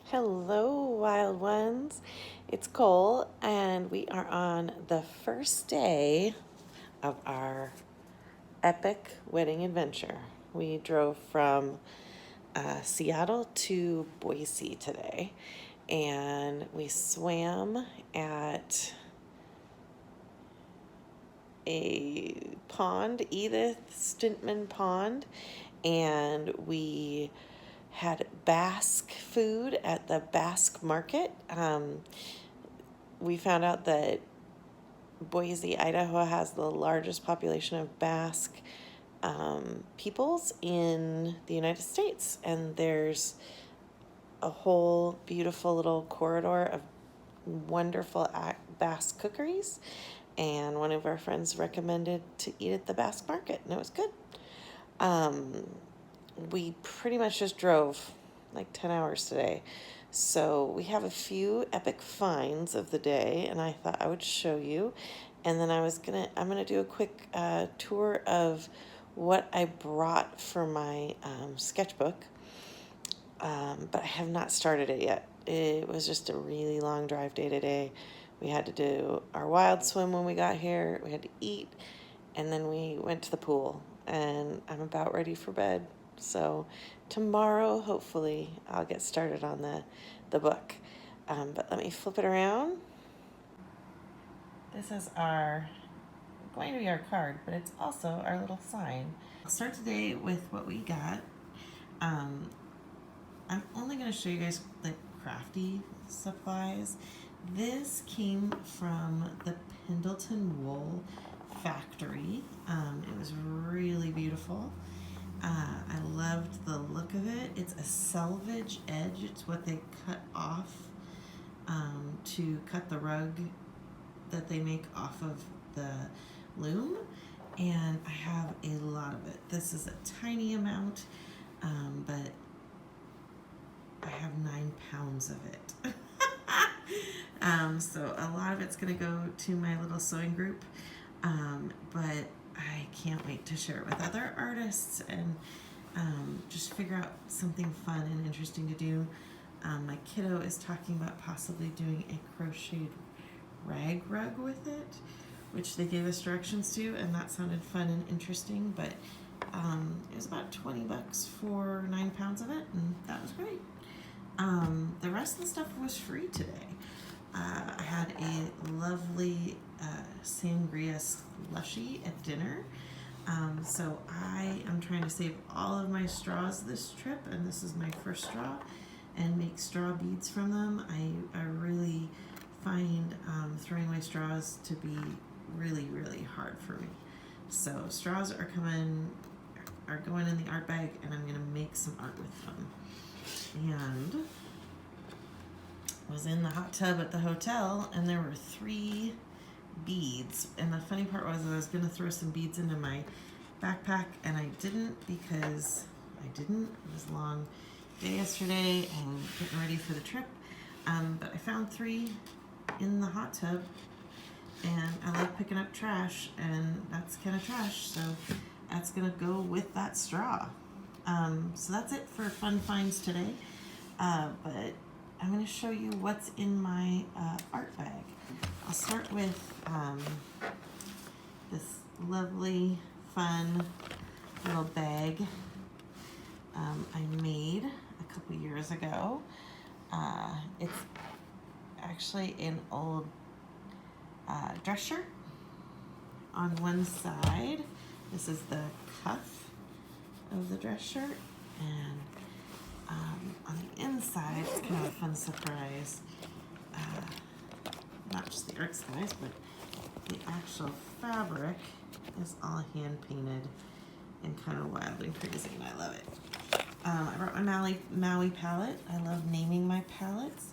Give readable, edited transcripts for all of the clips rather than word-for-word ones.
Hello, wild ones. It's Cole, and we are on the first day of our epic wedding adventure. We drove from Seattle to Boise today, and we swam at a pond, Edith Stintman Pond, and we had Basque food at the Basque Market. We found out that Boise, Idaho has the largest population of Basque peoples in the United States, and there's a whole beautiful little corridor of wonderful Basque cookeries. And one of our friends recommended to eat at the Basque Market, and it was good. We pretty much just drove like 10 hours today. So we have a few epic finds of the day, and I thought I would show you. And then I'm gonna do a quick tour of what I brought for my sketchbook. But I have not started it yet. It was just a really long drive day today. We had to do our wild swim when we got here. We had to eat, and then we went to the pool. And I'm about ready for bed. So tomorrow, hopefully, I'll get started on the book. But let me flip it around. This is going to be our card, but it's also our little sign. I'll start today with what we got. I'm only going to show you guys the crafty supplies. This came from the Pendleton Wool Factory. It was really beautiful. I loved the look of it. It's a selvage edge. It's what they cut off to cut the rug that they make off of the loom. And I have a lot of it. This is a tiny amount, but I have 9 pounds of it. So a lot of it's going to go to my little sewing group, but I can't wait to share it with other artists and just figure out something fun and interesting to do. My kiddo is talking about possibly doing a crocheted rag rug with it, which they gave us directions to, and that sounded fun and interesting, but it was about $20 for 9 pounds of it, and that was great. The rest of the stuff was free today. I had a lovely sangria slushy at dinner. So I am trying to save all of my straws this trip, and this is my first straw, and make straw beads from them. I really find throwing away straws to be really, really hard for me. So straws are going in the art bag, and I'm going to make some art with them. And I was in the hot tub at the hotel, and there were 3 beads. And the funny part was I was going to throw some beads into my backpack, and I didn't because it was a long day yesterday and getting ready for the trip. But I found 3 in the hot tub, and I like picking up trash, and that's kind of trash, so that's going to go with that straw. So that's it for fun finds today. But I'm going to show you what's in my art bag. I'll start with this lovely, fun little bag I made a couple years ago. It's actually an old dress shirt. On one side, this is the cuff of the dress shirt, and on the inside, it's kind of a fun surprise. Not just the art supplies, but the actual fabric is all hand painted and kind of wild and crazy, and I love it. I brought my Maui palette. I love naming my palettes.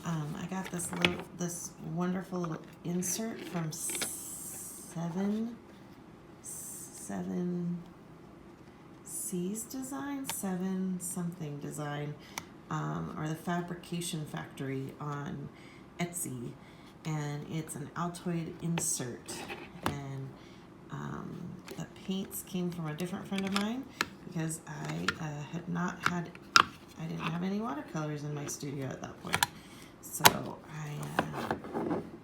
I got this wonderful little insert from Seven C's Design, 7 something design, or the Fabrication Factory on Etsy, and it's an Altoid insert, and the paints came from a different friend of mine because I had not had I didn't have any watercolors in my studio at that point. So I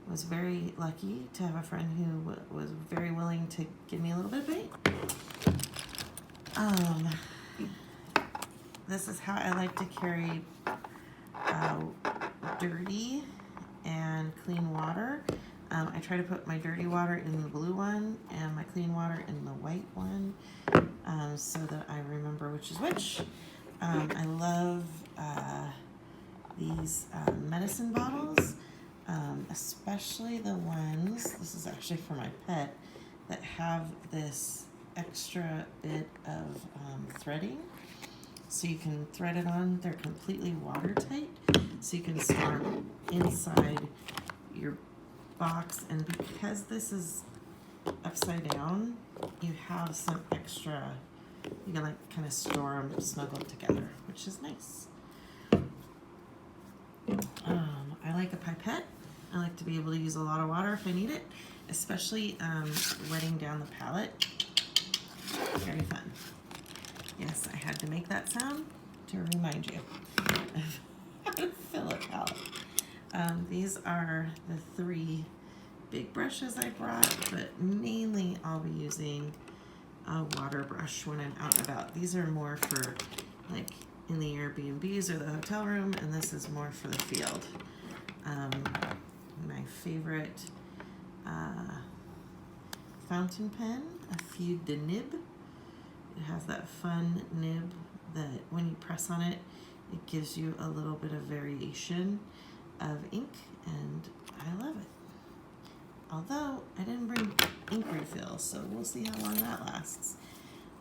was very lucky to have a friend who was very willing to give me a little bit of paint. This is how I like to carry dirty and clean water. I try to put my dirty water in the blue one and my clean water in the white one, so that I remember which is which. I love these medicine bottles, especially the ones, this is actually for my pet, that have this extra bit of threading. So you can thread it on, they're completely watertight, so you can store them inside your box, and because this is upside down, you have some extra, you can like kind of store them snuggled together, which is nice. I like a pipette. I like to be able to use a lot of water if I need it, especially wetting down the palette. Very fun. Yes, I had to make that sound to remind you of how to fill a palette. These are the 3 big brushes I brought, but mainly I'll be using a water brush when I'm out and about. These are more for like in the Airbnbs or the hotel room, and this is more for the field. My favorite fountain pen, a Feud de Nib. It has that fun nib that when you press on it, it gives you a little bit of variation of ink, and I love it. Although I didn't bring ink refills, so we'll see how long that lasts.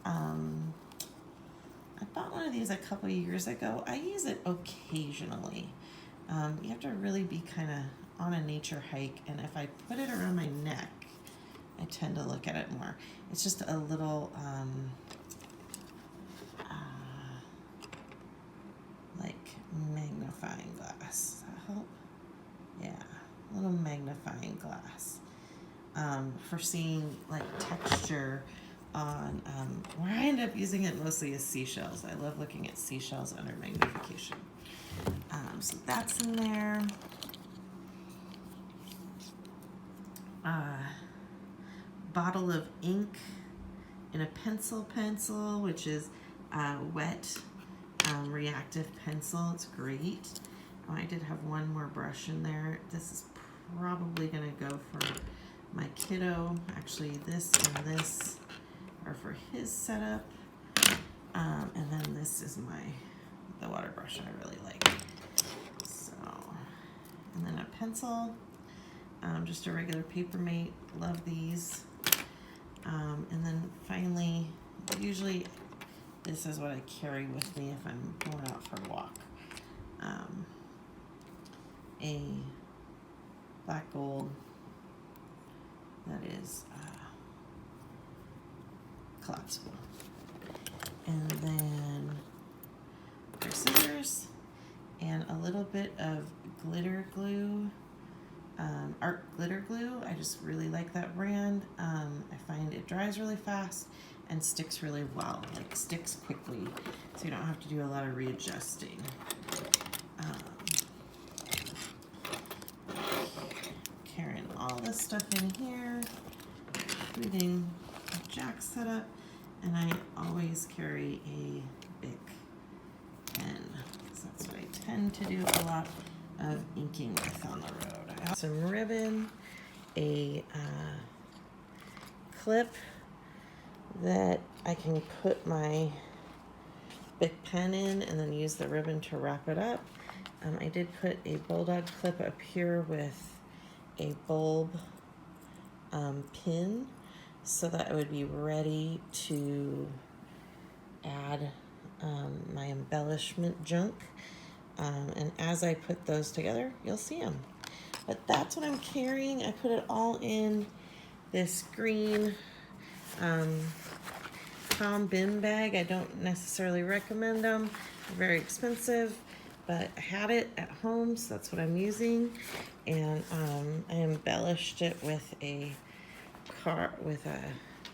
I bought one of these a couple of years ago. I use it occasionally. You have to really be kind of on a nature hike, and if I put it around my neck, I tend to look at it more. It's just a little like magnifying glass. Does that help? Yeah, a little magnifying glass for seeing like texture on where I end up using it mostly as seashells. I love looking at seashells under magnification. So that's in there. Bottle of ink in a pencil, which is wet reactive pencil. It's great. Oh, I did have one more brush in there. This is probably gonna go for my kiddo. Actually, this and this are for his setup. And then this is the water brush I really like. So, and then a pencil, just a regular Papermate. Love these. And then finally, usually this is what I carry with me if I'm going out for a walk. A black gold that is collapsible. And then our scissors and a little bit of glitter glue, art glitter glue. I just really like that brand. I find it dries really fast and sticks really well, like sticks quickly, so you don't have to do a lot of readjusting. Carrying all this stuff in here, including Jack's setup, and I always carry a Bic pen, because that's what I tend to do a lot of inking with on the road. I have some ribbon, a clip that I can put my Bic pen in and then use the ribbon to wrap it up. I did put a Bulldog clip up here with a bulb pin so that I would be ready to add my embellishment junk. And as I put those together, you'll see them. But that's what I'm carrying. I put it all in this green Tom Bim bag. I don't necessarily recommend them. They're very expensive, but I had it at home, so that's what I'm using. And I embellished it with a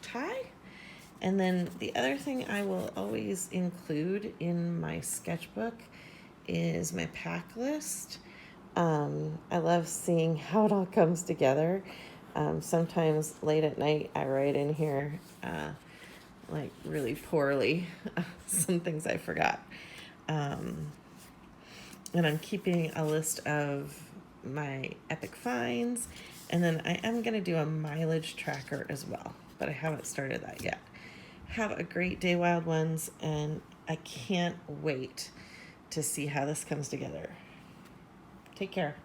tie And then the other thing I will always include in my sketchbook is my pack list. I love seeing how it all comes together. Sometimes late at night, I write in here, like really poorly, some things I forgot. And I'm keeping a list of my epic finds. And then I am going to do a mileage tracker as well, but I haven't started that yet. Have a great day, Wild Ones, and I can't wait to see how this comes together. Take care.